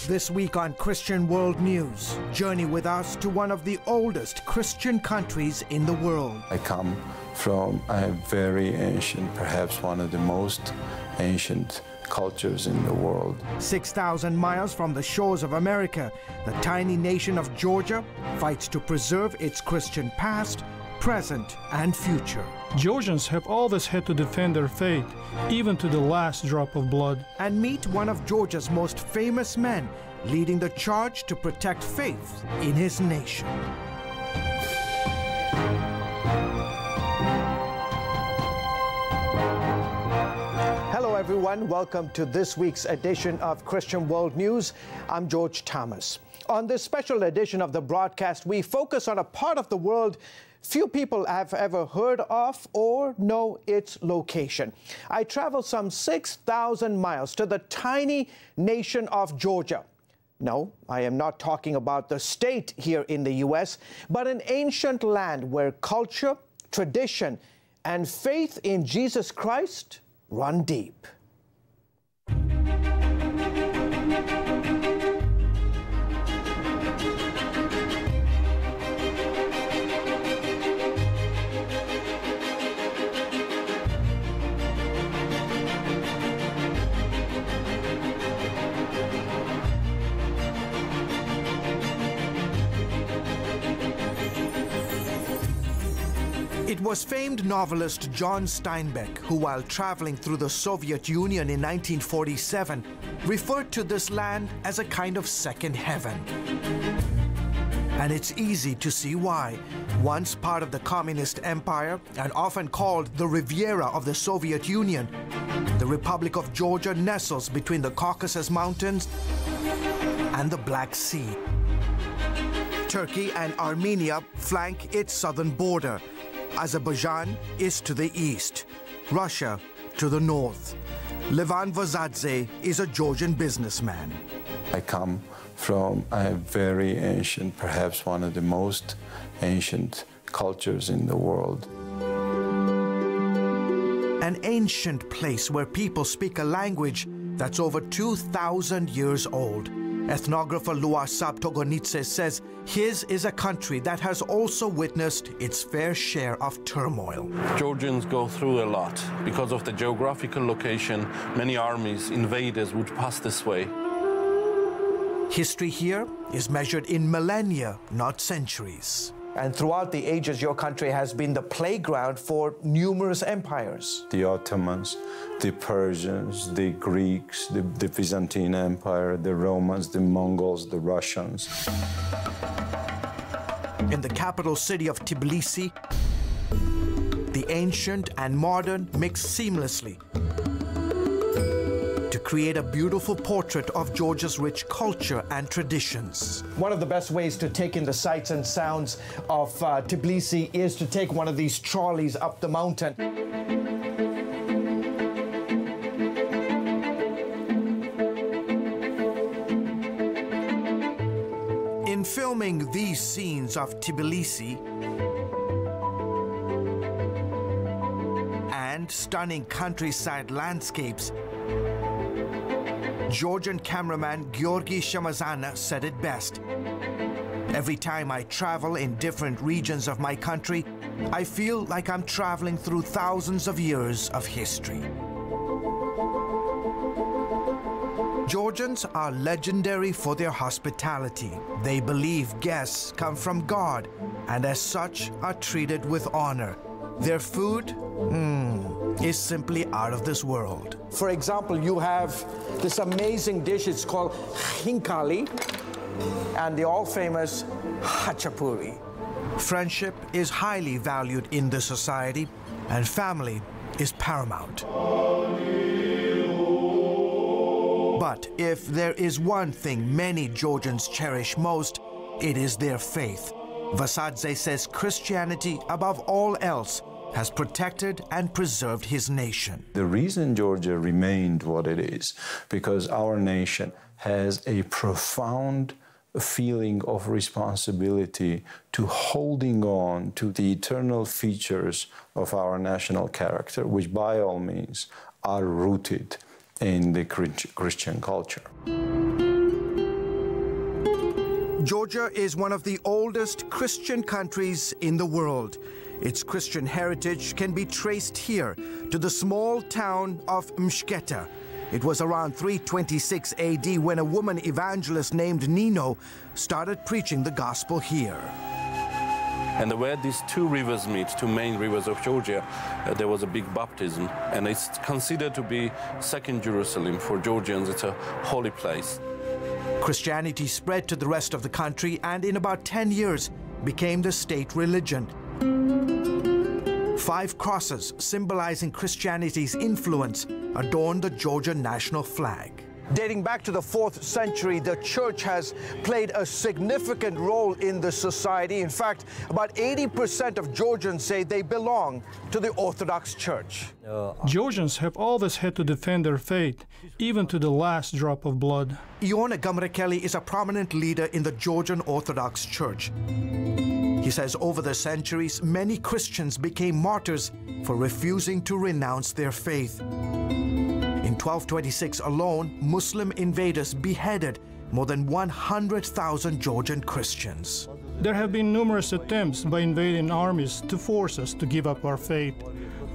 This week on Christian World News, journey with us to one of the oldest Christian countries in the world. I come from a very ancient, perhaps one of the most ancient cultures in the world. 6,000 miles from the shores of America, the tiny nation of Georgia fights to preserve its Christian past, present, and future. Georgians have always had to defend their faith, even to the last drop of blood. And meet one of Georgia's most famous men, leading the charge to protect faith in his nation. Hello everyone, welcome to this week's edition of Christian World News. I'm George Thomas. On this special edition of the broadcast, we focus on a part of the world few people have ever heard of or know its location. I traveled some 6,000 miles to the tiny nation of Georgia. No, I am not talking about the state here in the U.S., but an ancient land where culture, tradition, and faith in Jesus Christ run deep. It was famed novelist John Steinbeck who, while traveling through the Soviet Union in 1947, referred to this land as a kind of second heaven. And it's easy to see why. Once part of the communist empire and often called the Riviera of the Soviet Union, the Republic of Georgia nestles between the Caucasus Mountains and the Black Sea. Turkey and Armenia flank its southern border. Azerbaijan is to the east, Russia to the north. Levan Vazadze is a Georgian businessman. I come from a very ancient, perhaps one of the most ancient cultures in the world. An ancient place where people speak a language that's over 2,000 years old. Ethnographer Luasab Togonitse says his is a country that has also witnessed its fair share of turmoil. Georgians go through a lot. Because of the geographical location, many armies, invaders would pass this way. History here is measured in millennia, not centuries. And throughout the ages, your country has been the playground for numerous empires. The Ottomans, the Persians, the Greeks, the Byzantine Empire, the Romans, the Mongols, the Russians. In the capital city of Tbilisi, the ancient and modern mix seamlessly to create a beautiful portrait of Georgia's rich culture and traditions. One of the best ways to take in the sights and sounds of Tbilisi is to take one of these trolleys up the mountain. In filming these scenes of Tbilisi and stunning countryside landscapes, Georgian cameraman Georgi Shamazana said it best. Every time I travel in different regions of my country, I feel like I'm traveling through thousands of years of history. Georgians are legendary for their hospitality. They believe guests come from God and as such are treated with honor. Their food is simply out of this world. For example, you have this amazing dish, it's called khinkali, and the all-famous hachapuri. Friendship is highly valued in this society, and family is paramount. But if there is one thing many Georgians cherish most, it is their faith. Vasadze says Christianity, above all else, has protected and preserved his nation. The reason Georgia remained what it is, because our nation has a profound feeling of responsibility to holding on to the eternal features of our national character, which by all means are rooted in the Christian culture. Georgia is one of the oldest Christian countries in the world. Its Christian heritage can be traced here to the small town of Mshketa. It was around 326 AD when a woman evangelist named Nino started preaching the gospel here. And where these two rivers meet, two main rivers of Georgia, there was a big baptism, and it's considered to be second Jerusalem. For Georgians, it's a holy place. Christianity spread to the rest of the country and in about 10 years became the state religion. 5 crosses symbolizing Christianity's influence adorn the Georgian national flag. Dating back to the 4th century, the church has played a significant role in the society. In fact, about 80% of Georgians say they belong to the Orthodox Church. Georgians have always had to defend their faith, even to the last drop of blood. Iona Gamrekeli is a prominent leader in the Georgian Orthodox Church. He says over the centuries, many Christians became martyrs for refusing to renounce their faith. In 1226 alone, Muslim invaders beheaded more than 100,000 Georgian Christians. There have been numerous attempts by invading armies to force us to give up our faith,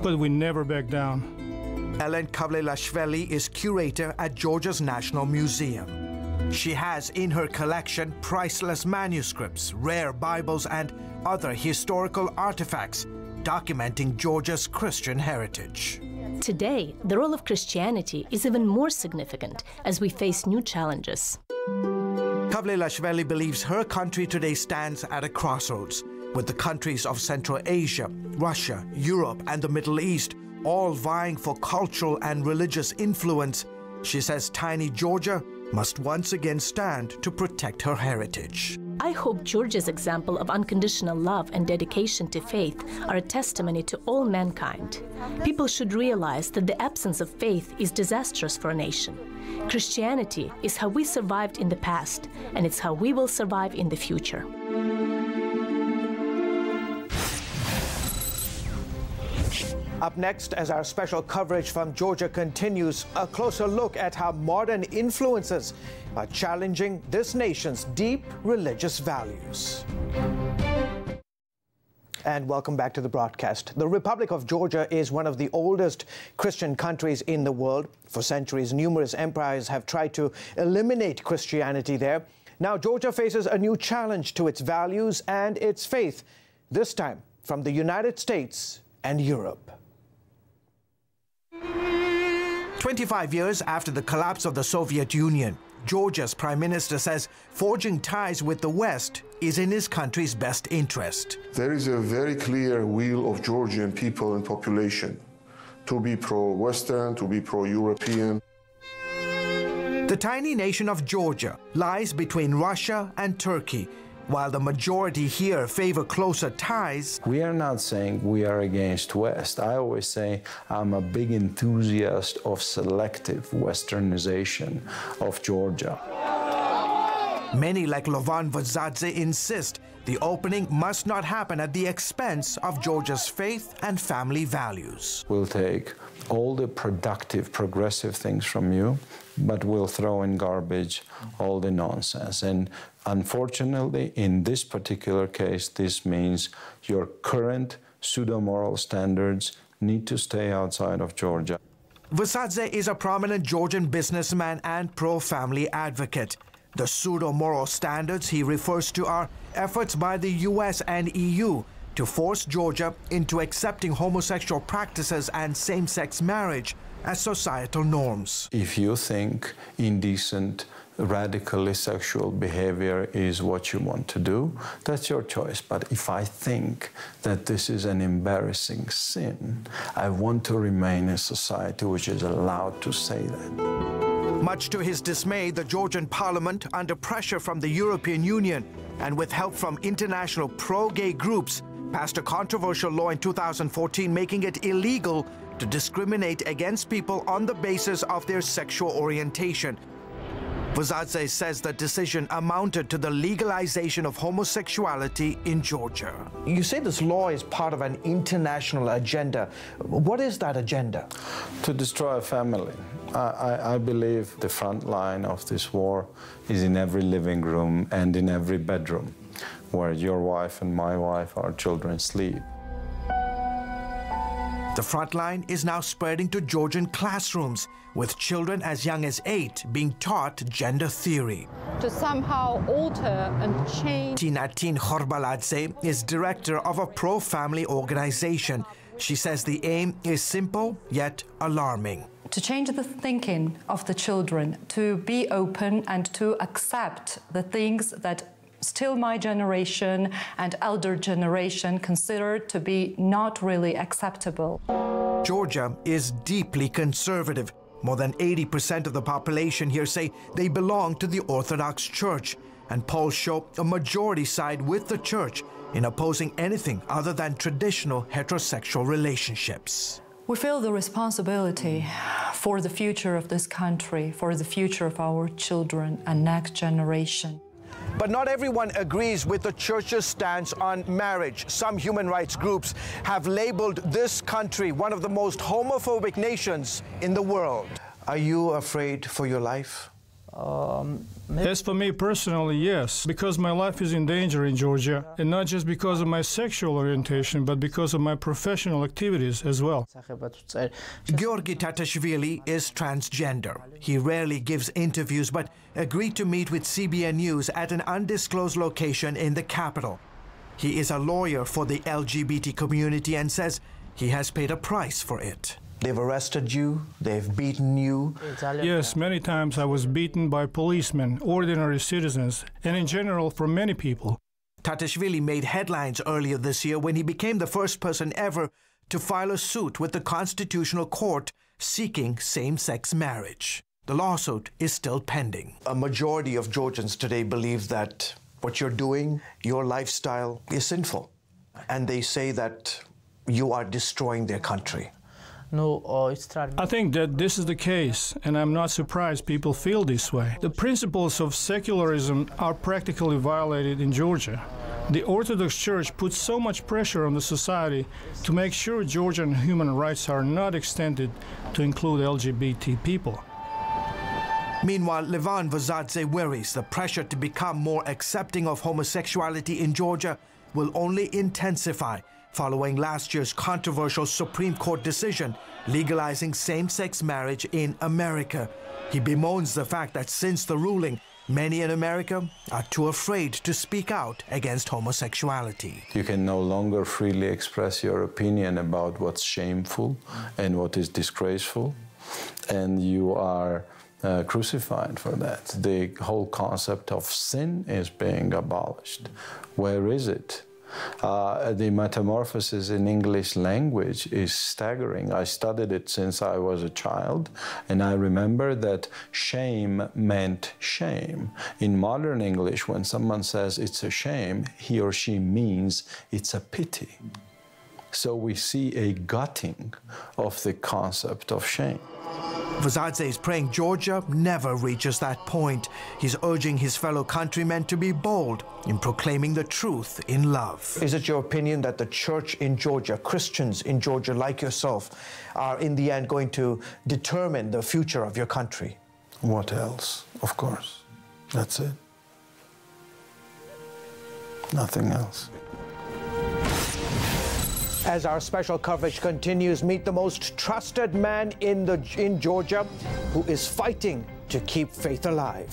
but we never back down. Ellen Kavlelashvili is curator at Georgia's National Museum. She has in her collection priceless manuscripts, rare Bibles, and other historical artifacts documenting Georgia's Christian heritage. Today, the role of Christianity is even more significant as we face new challenges. Kavlelashvili believes her country today stands at a crossroads, with the countries of Central Asia, Russia, Europe, and the Middle East all vying for cultural and religious influence. She says tiny Georgia must once again stand to protect her heritage. I hope Georgia's example of unconditional love and dedication to faith are a testimony to all mankind. People should realize that the absence of faith is disastrous for a nation. Christianity is how we survived in the past, and it's how we will survive in the future. Up next, as our special coverage from Georgia continues, a closer look at how modern influences are challenging this nation's deep religious values. And welcome back to the broadcast. The Republic of Georgia is one of the oldest Christian countries in the world. For centuries, numerous empires have tried to eliminate Christianity there. Now, Georgia faces a new challenge to its values and its faith, this time from the United States and Europe. 25 years after the collapse of the Soviet Union, Georgia's Prime Minister says forging ties with the West is in his country's best interest. There is a very clear will of Georgian people and population to be pro-Western, to be pro-European. The tiny nation of Georgia lies between Russia and Turkey. While the majority here favor closer ties, We are not saying we are against West. I always say I'm a big enthusiast of selective Westernization of Georgia. many like Lovan Vazadze insist the opening must not happen at the expense of Georgia's faith and family values. We'll take all the productive, progressive things from you, but we'll throw in garbage all the nonsense. And unfortunately, in this particular case, this means your current pseudo-moral standards need to stay outside of Georgia. Vazadze is a prominent Georgian businessman and pro-family advocate. The pseudo-moral standards he refers to are efforts by the US and EU to force Georgia into accepting homosexual practices and same-sex marriage as societal norms. If you think indecent, radically sexual behavior is what you want to do, that's your choice. But if I think that this is an embarrassing sin, I want to remain in a society which is allowed to say that. Much to his dismay, the Georgian parliament, under pressure from the European Union and with help from international pro-gay groups, passed a controversial law in 2014 making it illegal to discriminate against people on the basis of their sexual orientation. Vazadze says the decision amounted to the legalization of homosexuality in Georgia. You say this law is part of an international agenda. What is that agenda? To destroy a family. I believe the front line of this war is in every living room and in every bedroom where your wife and my wife, our children, sleep. The front line is now spreading to Georgian classrooms, with children as young as 8 being taught gender theory. To somehow alter and change. Tinatin Khorbaladze is director of a pro-family organization. She says the aim is simple yet alarming. To change the thinking of the children, to be open and to accept the things that still my generation and elder generation consider to be not really acceptable. Georgia is deeply conservative. More than 80% of the population here say they belong to the Orthodox Church, and polls show a majority side with the Church in opposing anything other than traditional heterosexual relationships. We feel the responsibility for the future of this country, for the future of our children and next generation. But not everyone agrees with the Church's stance on marriage. Some human rights groups have labeled this country one of the most homophobic nations in the world. Are you afraid for your life? As for me personally, yes, because my life is in danger in Georgia, and not just because of my sexual orientation, but because of my professional activities as well. Georgi Tatashvili is transgender. He rarely gives interviews, but agreed to meet with CBN News at an undisclosed location in the capital. He is a lawyer for the LGBT community and says he has paid a price for it. They've arrested you, they've beaten you. Yes, many times I was beaten by policemen, ordinary citizens, and in general from many people. Tatashvili made headlines earlier this year when he became the first person ever to file a suit with the Constitutional Court seeking same-sex marriage. The lawsuit is still pending. A majority of Georgians today believe that what you're doing, your lifestyle, is sinful. And they say that you are destroying their country. I think that this is the case, and I'm not surprised people feel this way. The principles of secularism are practically violated in Georgia. The Orthodox Church puts so much pressure on the society to make sure Georgian human rights are not extended to include LGBT people. Meanwhile, Levan Vazadze worries the pressure to become more accepting of homosexuality in Georgia will only intensify following last year's controversial Supreme Court decision legalizing same-sex marriage in America. He bemoans the fact that since the ruling, many in America are too afraid to speak out against homosexuality. You can no longer freely express your opinion about what's shameful and what is disgraceful, and you are crucified for that. The whole concept of sin is being abolished. Where is it? The metamorphosis in English language is staggering. I studied it since I was a child, and I remember that shame meant shame. In modern English, when someone says it's a shame, he or she means it's a pity. So we see a gutting of the concept of shame. Vazadze is praying Georgia never reaches that point. He's urging his fellow countrymen to be bold in proclaiming the truth in love. Is it your opinion that the church in Georgia, Christians in Georgia like yourself, are in the end going to determine the future of your country? What else? Of course. That's it. Nothing else. As our special coverage continues, meet the most trusted man in Georgia who is fighting to keep faith alive.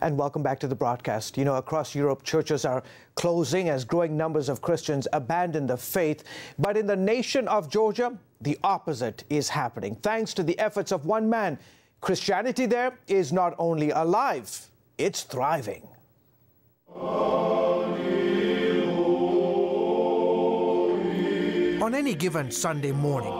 And welcome back to the broadcast. You know, across Europe, churches are closing as growing numbers of Christians abandon the faith. But in the nation of Georgia, the opposite is happening. Thanks to the efforts of one man, Christianity there is not only alive, it's thriving. On any given Sunday morning,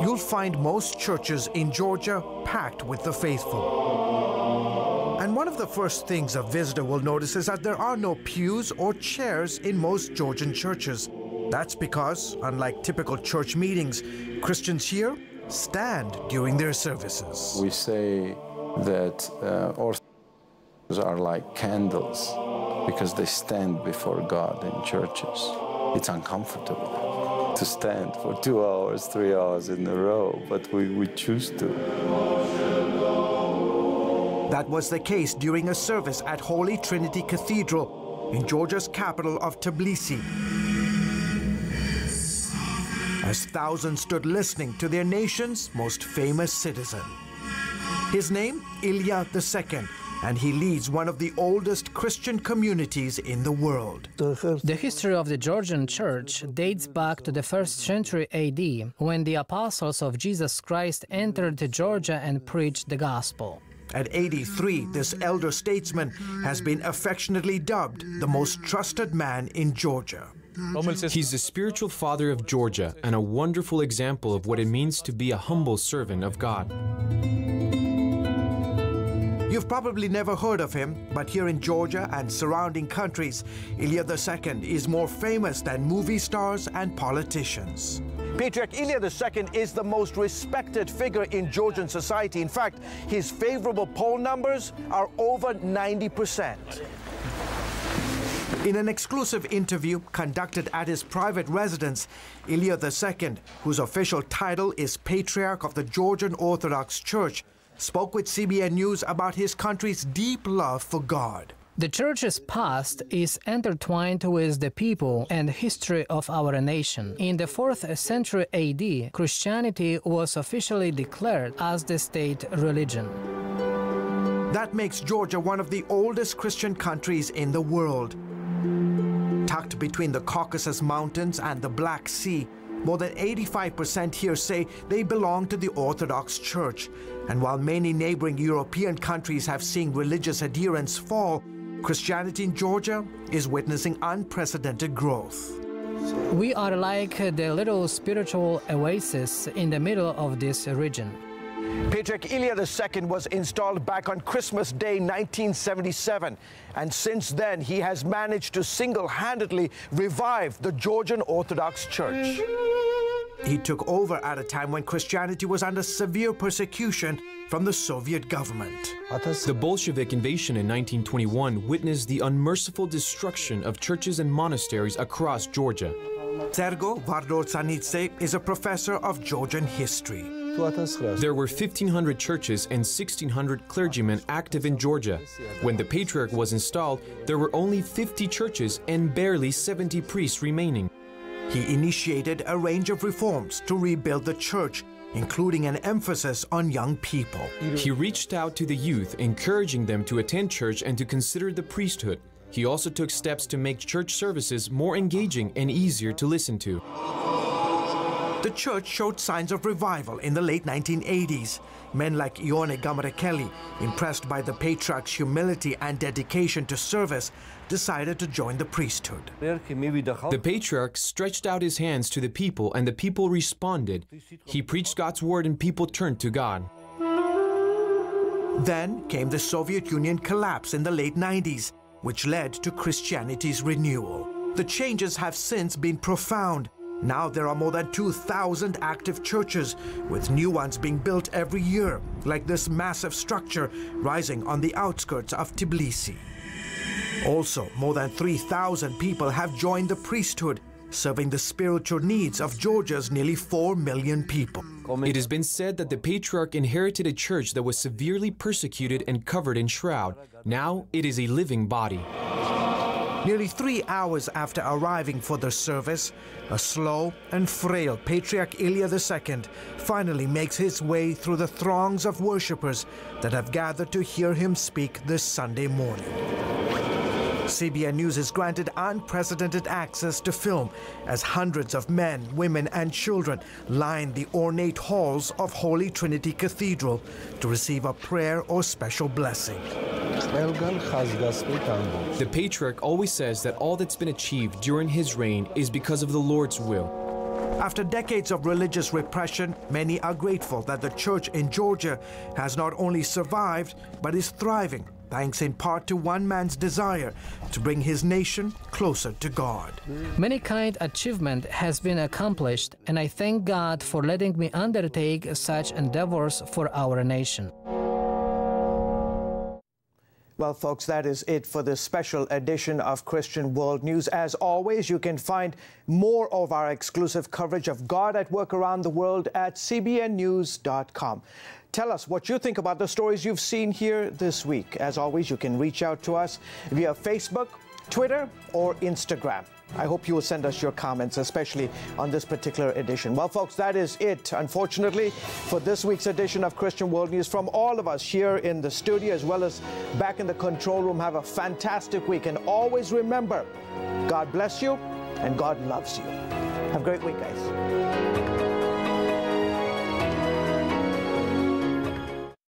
you'll find most churches in Georgia packed with the faithful. And one of the first things a visitor will notice is that there are no pews or chairs in most Georgian churches. That's because, unlike typical church meetings, Christians here stand during their services. We say that Orthodox are like candles because they stand before God in churches. It's uncomfortable. to stand for 2 hours, 3 hours in a row, but we choose to. That was the case during a service at Holy Trinity Cathedral in Georgia's capital of Tbilisi, as thousands stood listening to their nation's most famous citizen. His name, Ilya II, and he leads one of the oldest Christian communities in the world. The history of the Georgian church dates back to the 1st century AD, when the apostles of Jesus Christ entered Georgia and preached the gospel. At 83, this elder statesman has been affectionately dubbed the most trusted man in Georgia. He's the spiritual father of Georgia and a wonderful example of what it means to be a humble servant of God. You've probably never heard of him, but here in Georgia and surrounding countries, Ilya II is more famous than movie stars and politicians. Patriarch Ilya II is the most respected figure in Georgian society. In fact, his favorable poll numbers are over 90%. In an exclusive interview conducted at his private residence, Ilya II, whose official title is Patriarch of the Georgian Orthodox Church, spoke with CBN News about his country's deep love for God. The church's past is intertwined with the people and history of our nation. In the 4th century AD, Christianity was officially declared as the state religion. That makes Georgia one of the oldest Christian countries in the world. Tucked between the Caucasus Mountains and the Black Sea, more than 85% here say they belong to the Orthodox Church. And while many neighboring European countries have seen religious adherence fall, Christianity in Georgia is witnessing unprecedented growth. We are like the little spiritual oasis in the middle of this region. Patriarch Ilya II was installed back on Christmas Day 1977, and since then he has managed to single-handedly revive the Georgian Orthodox Church. He took over at a time when Christianity was under severe persecution from the Soviet government. The Bolshevik invasion in 1921 witnessed the unmerciful destruction of churches and monasteries across Georgia. Sergo Vardortsanidze is a professor of Georgian history. There were 1,500 churches and 1,600 clergymen active in Georgia. When the Patriarch was installed, there were only 50 churches and barely 70 priests remaining. He initiated a range of reforms to rebuild the church, including an emphasis on young people. He reached out to the youth, encouraging them to attend church and to consider the priesthood. He also took steps to make church services more engaging and easier to listen to. The church showed signs of revival in the late 1980s. Men like Ione Gamrekeli, impressed by the Patriarch's humility and dedication to service, decided to join the priesthood. The Patriarch stretched out his hands to the people, and the people responded. He preached God's word and people turned to God. Then came the Soviet Union collapse in the late 90s, which led to Christianity's renewal. The changes have since been profound. Now there are more than 2,000 active churches, with new ones being built every year, like this massive structure rising on the outskirts of Tbilisi. Also, more than 3,000 people have joined the priesthood, serving the spiritual needs of Georgia's nearly 4 million people. It has been said that the Patriarch inherited a church that was severely persecuted and covered in shroud. Now it is a living body. Nearly 3 hours after arriving for the service, a slow and frail Patriarch Ilya II finally makes his way through the throngs of worshippers that have gathered to hear him speak this Sunday morning. CBN News is granted unprecedented access to film as hundreds of men, women, and children line the ornate halls of Holy Trinity Cathedral to receive a prayer or special blessing. The Patriarch always says that all that's been achieved during his reign is because of the Lord's will. After decades of religious repression, many are grateful that the church in Georgia has not only survived, but is thriving, thanks in part to one man's desire to bring his nation closer to God. Many kind achievement has been accomplished, and I thank God for letting me undertake such endeavors for our nation. Well, folks, that is it for this special edition of Christian World News. As always, you can find more of our exclusive coverage of God at work around the world at cbnnews.com. Tell us what you think about the stories you've seen here this week. As always, you can reach out to us via Facebook, Twitter, or Instagram. I hope you will send us your comments, especially on this particular edition. Well, folks, that is it, unfortunately, for this week's edition of Christian World News. From all of us here in the studio, as well as back in the control room, have a fantastic week. And always remember, God bless you and God loves you. Have a great week, guys.